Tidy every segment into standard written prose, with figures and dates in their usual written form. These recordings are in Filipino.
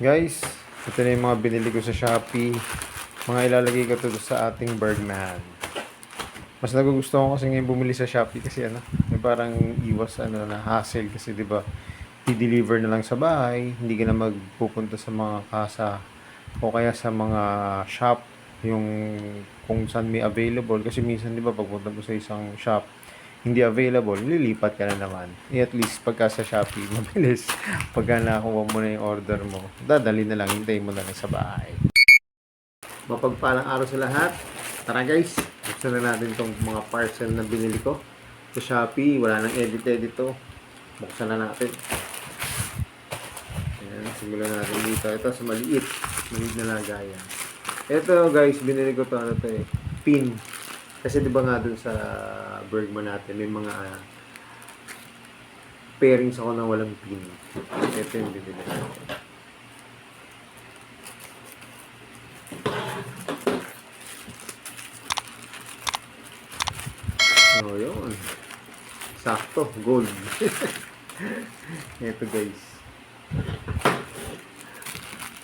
Guys, ito na yung mga binili ko sa Shopee. Mga ilalagay ko to sa ating Bergman. Mas nagugustuhan ko kasi ngayon bumili sa Shopee kasi may parang iwas na hassle kasi 'di ba? I-deliver na lang sa bahay, hindi ka na magpupunta sa mga kasa o kaya sa mga shop yung kung saan may available kasi minsan 'di ba pagpunta mo sa isang shop hindi available, lilipat ka na naman. At least pagka sa Shopee, mabilis. Pagka nakuha mo na yung order mo, dadali na lang, hintayin mo na lang sa bahay. Mapagpalang araw sa lahat. Tara guys, buksan na natin itong mga parcel na binili ko sa Shopee. Wala nang edit-edit to. Buksan na natin. Ayan, simulan natin dito. Ito sa maliit. Maliit na lagayan. Ito guys, binili ko to pin. Kasi 'di ba nga dun sa Bergman natin may mga pairings ako na walang pin. Ito yung bibili natin. Oh, yun. Sakto, gold. Ito guys.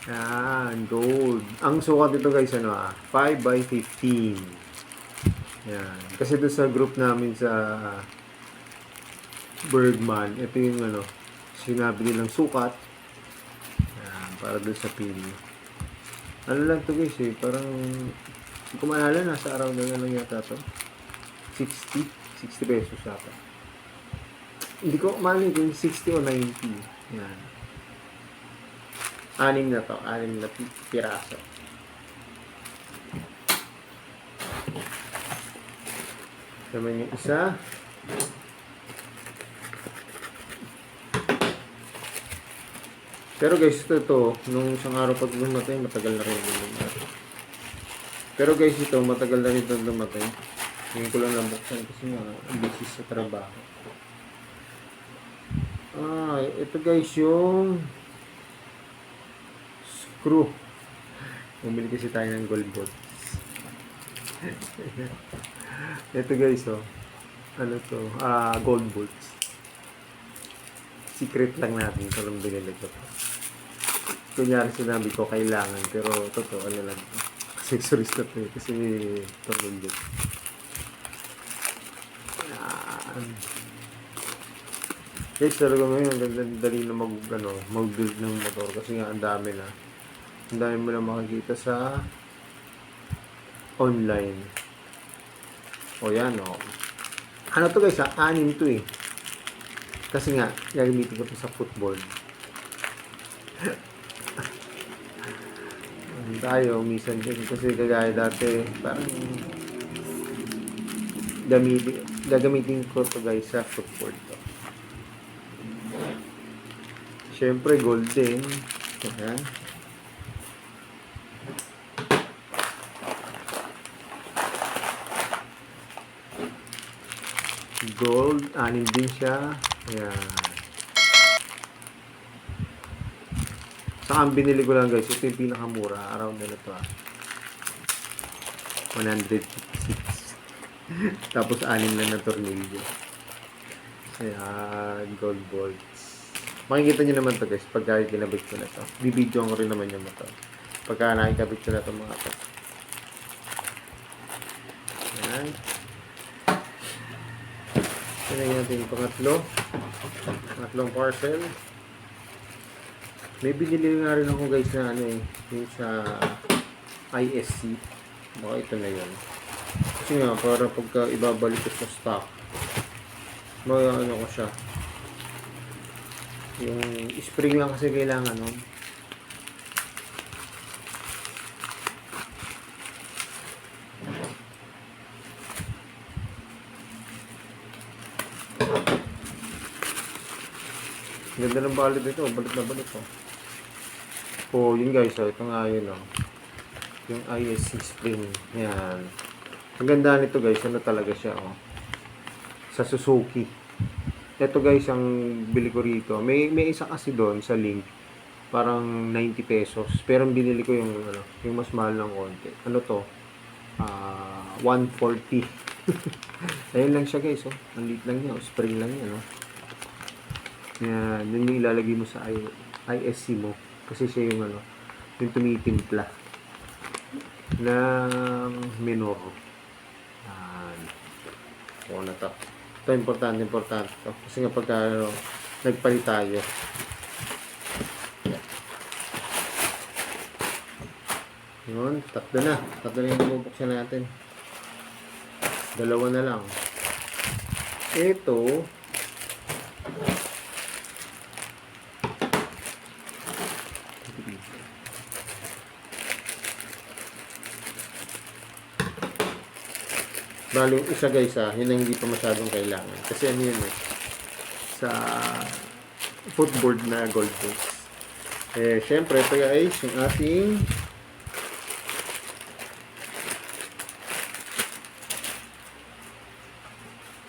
Yan, gold. Ang sukat dito guys, 5 by 15. Yan. Kasi doon sa group namin sa Bergman, ito yung sinabi nilang sukat. Yan, para doon sa pili. Ano lang to guys parang hindi ko maalala, nasa araw na lang yata to. 60 pesos yata. Hindi ko maalala kung 60 o 90. Yan. 6 na to, 6 na piraso. Naman yung isa. Pero guys, ito, nung isang araw pag lumatay, matagal na rin lumatay. Pero guys, ito, matagal na rin ito lumatay. Ngayon ko lang nabuksan kasi nga, busy sa trabaho. Ito guys, yung screw. Bumili kasi tayo ng gold bolt. Ito guys, gold bolts. Secret lang natin ito lang binili ko. Kunyari sinabi ko kailangan, pero totoo lang. Accessories na to kasi ito gold bolt. Guys, talaga ngayon, dali na mag-build ng motor kasi nga ang dami na. Ang dami mo na makikita sa online. O yan, Ano to guys, 6 to Kasi nga, gagamitin ko to sa football. Tayo, minsan din. Kasi kagaya dati, parang gagamitin ko to guys sa football to. Siyempre, gold din. Ayan. Gold, 6 din siya. Ayan. Saka ang binili ko lang guys, ito yung pinakamura. Around na ito 156. Tapos 6 lang na tornilyo. Ayan, gold bolts. Makikita nyo naman to guys, pagka kinabit ko na to. Bibidyoan ko rin naman yung motor. Pagka nakikabit ko na to mga to. Ayan. Tingnan natin yung pangatlong parcel. May binili nga rin ako guys na yung sa ISC. Baka ito na yun. Kasi nga para pagka ibabalik ko sa stock, ko siya. Yung spring lang kasi kailangan Ganda ng balit dito, balit na balit yun guys, ito nga yun yung ISC spring. Yan. Ang ganda nito guys, talaga siya sa Suzuki. Ito guys, ang bili ko rito. May isa kasi doon sa link. Parang 90 pesos. Pero ang binili ko yung mas mahal ng konti. Ano to? 140. Ayun lang siya guys, Ang liit lang niya, spring lang niya, Yan, yun yung ilalagay mo sa ISC mo. Kasi siya yung ano, yung tumitimpla ng minor. Yan. Oo na to. Ito, importante to. Kasi nga pagka nagpalit tayo. Yun, tatlo na. Tatlo na yung bubuksan natin. Dalawa na lang. Ito, bali yung isa guys yun ang hindi pa masyadong kailangan. Kasi ano yun sa footboard na gold base. Syempre ito guys, yung ating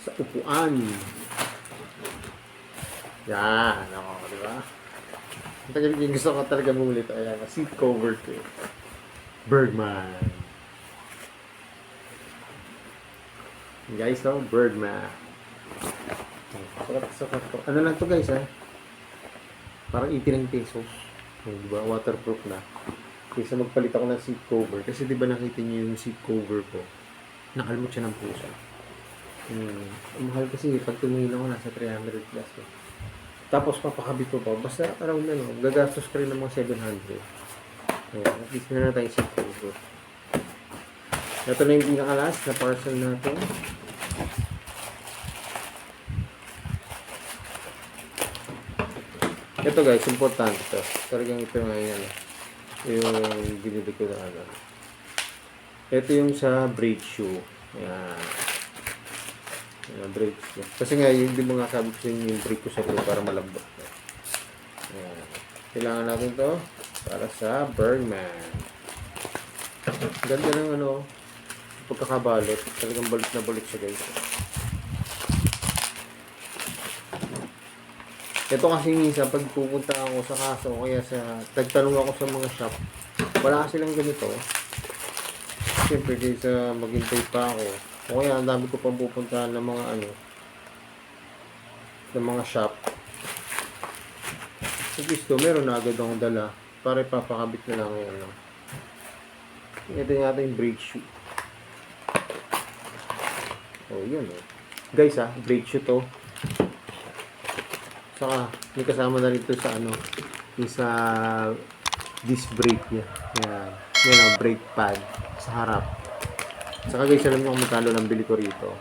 sa upuan. Yan, ako, di ba? Yung gusto ko talaga bumili ito. Ayan, seat cover ko. Bergman. Guys, Bergman. Sukat to. Ano lang to guys, parang 89 pesos. Di ba? Waterproof na. Kaysa magpalit ako ng seat cover. Kasi di ba nakita niyo yung seat cover ko? Nakalmot siya ng pusa. Mahal kasi pag tumingin ako nasa 300 plus. Tapos papakabit ko pa. Basta around gagastos ka rin ng mga 700. At least na tayo seat cover. Ito na yung pinakalas na parcel natin. Ito guys, importante to. Talagang ito ngayon yung binili ko na ano. Ito yung sa braid shoe. Ayan. Ayan, braid shoe. Kasi nga, yung di mo nga sabi ko sa inyo yung braid ko sa blue para malambot. Ayan. Kailangan natin to para sa Bergman. Ganda ng ano, pagkakabalot. Talagang balot na balot siya guys. Ito kasi minsan pag pupunta ako sa kaso o kaya nagtanong ako sa mga shop, wala kasi lang ganito. Siyempre kaysa maghintay pa ako o kaya ang dami ko pang pupuntahan ng mga ng mga shop. At least meron na agad akong dala para ipapakabit na lang ngayon. Ito yung ating brake shoe. Oh, yun guys brake shoe to. Saka may kasama na rito sa yung sa disc brake niya. Yan brake pad sa harap. Saka guys, alam niyo kung magkano lang bili ko rito.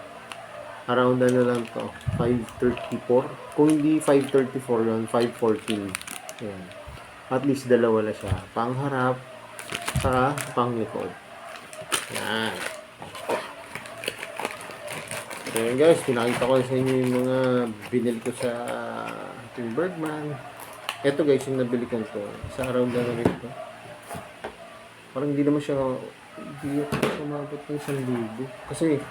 Around lang to, 534. Kung hindi 534 yun, 514. Yan. At least dalawa na siya. Pang harap, saka pang likod. Yan. So yun guys, pinakita ko sa inyo yung mga binili ko sa ating Bergman. Ito guys, yung nabili ko to. Sa around na rin ito. Parang hindi naman siya, hindi ako sumabot ng 1,000. Kasi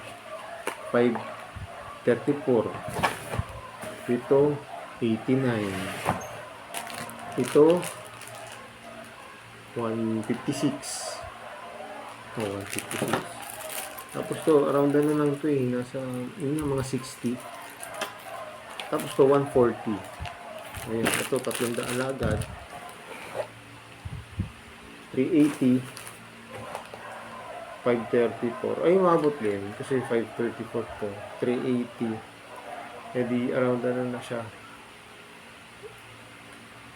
534. Ito 89. Ito 156. Oh, 156. Tapos to, around na lang to nasa, mga 60. Tapos to, 140. Ayan, ito, 300 agad. 380. 534. Ay, umabot din. Kasi 534 to. 380. E di, around na siya.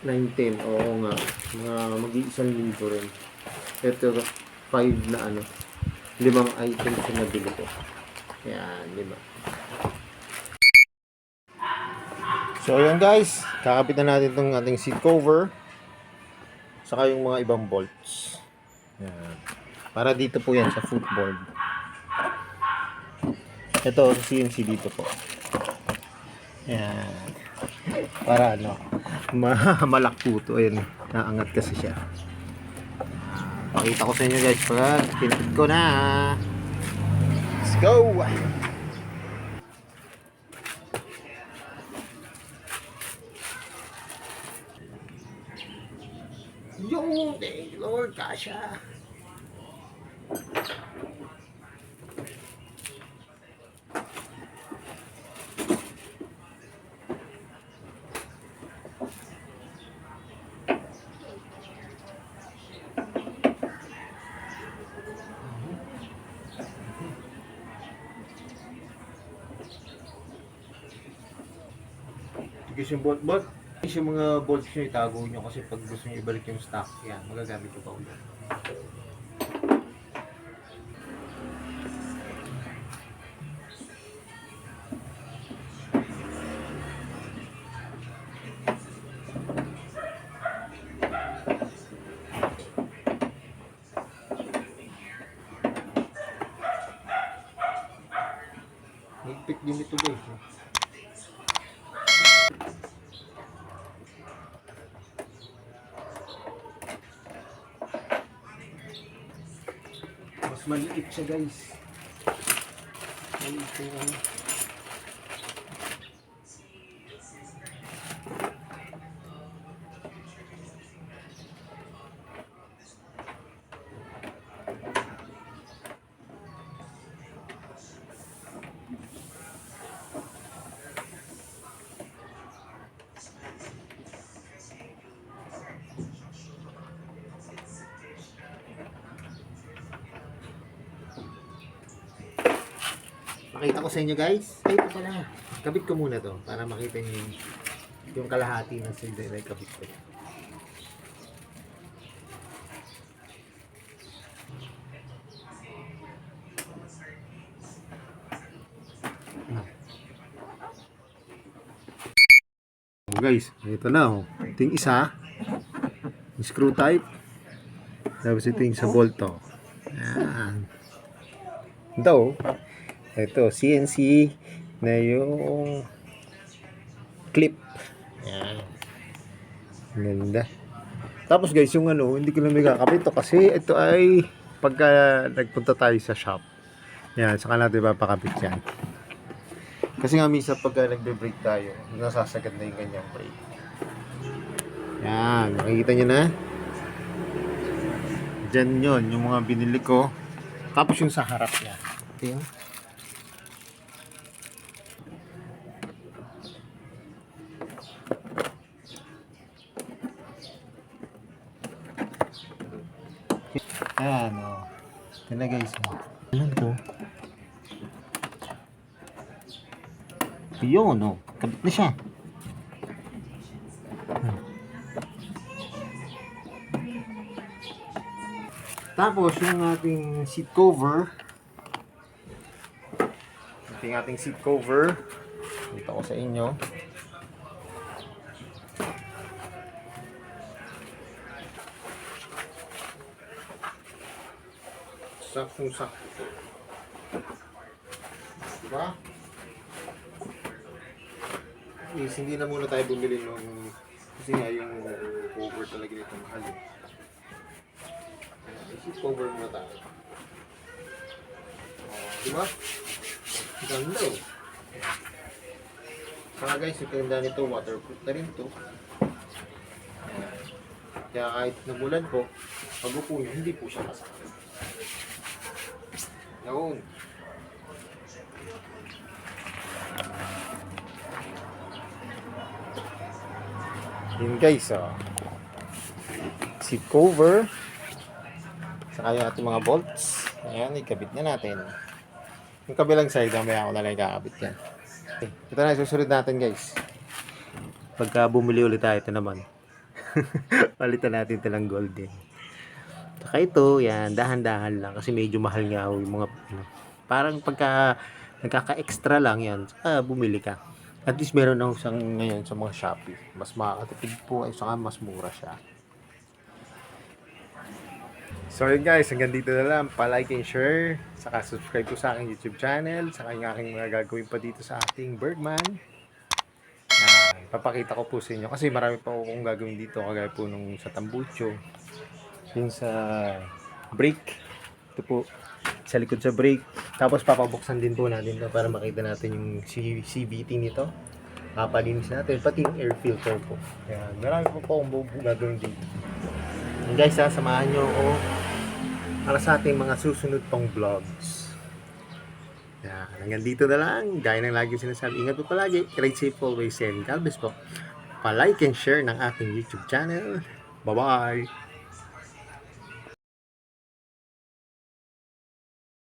910. Oo nga. Mga mag-1,000 rin. Ito, 5 na 5 items na nabili ko. Yan, 5. So, ayan guys. Kakapit na natin itong ating seat cover. Saka yung mga ibang bolts. Yan. Para dito po yan sa footboard. Ito, CNC dito po. Yan. Para malakpo to. Ayan. Naangat kasi siya. Pakita ko sa inyo guys pag pinipit ko na. Let's go! Yung Lord Kasha. Because yung bolt, yung mga bolts nyo itago nyo kasi pag gusto nyo ibalik yung stock, yan, magagamit ko pa ulit. Higpit din ito guys. Mas maliit siya guys. Maliit siya ano. Makita ko sa inyo guys. Ay, ito pala. Kabit ko muna to para makita niyo yung kalahati ng silver na kabit ko. Oh, guys, ito na oh. Ito yung isa. Yung screw type. Tapos ito yung sa bolt to. Yan. Ito, ito, CNC na yung clip. Yan. Ganda. Tapos guys, yung ano, hindi ko na may kakabit to kasi ito ay pagka nagpunta tayo sa shop. Yan, saka natin papakabit yan. Kasi nga minsan pagka nagbe-brake tayo, nasasagad na yung ganyang brake. Yan, makikita nyo na. Diyan yun, yung mga binili ko. Tapos yung sa harap niya. Ito yun. Ayan, o. Ito na guys. Ayan to. Yun, o. Kabit na siya. Tapos, yung ating seat cover. Ito yung ating seat cover. Ito ko sa inyo. Saktong-sakto. Diba? Yes, hindi na muna tayo bumili nung kasi nga yung cover talaga nito mahal. Seat cover muna tayo. Diba? Ganda oh. Saka guys, yung ganda nito, waterproof na rin to. Kaya kahit namulan po, pag upo nyo, hindi po siya masakit. Yun. Yun guys, oh. Seat cover. Saka yung ating mga bolts. Ayan, ikabit na natin. Yung kabilang side, mamaya ako na lang ikakabit yan. Okay, ito na, susunod natin guys. Pagka bumili ulit tayo, ito naman. Palitan natin ito ng golden. Saka ito, yan, dahan-dahan lang. Kasi medyo mahal nga yung mga, parang pagka nagkaka-extra lang yan, bumili ka. At least meron na isang ngayon sa mga Shopee. Mas makakatipid po, ay saka mas mura siya. So yun guys, hanggang dito na lang. Pa-like and share. Saka subscribe po sa aking YouTube channel. Saka yung aking mga gagawin pa dito sa ating Bergman. Papakita ko po sa inyo. Kasi marami pa akong gagawin dito. Kagaya po nung sa Tambucho. Yung sa brake. Ito po. Sa likod sa brake. Tapos papabuksan din po natin ito para makita natin yung CVT nito. Papalinis natin. Pati yung air filter po. Kaya marami po akong gagawin dito. And guys, samahan nyo ako para sa ating mga susunod pang vlogs. Yan, hanggang dito na lang. Gaya ng lagi sinasabi, ingat po palagi. Ride safe always and God bless po. Pa-like and share ng aking YouTube channel. Bye-bye!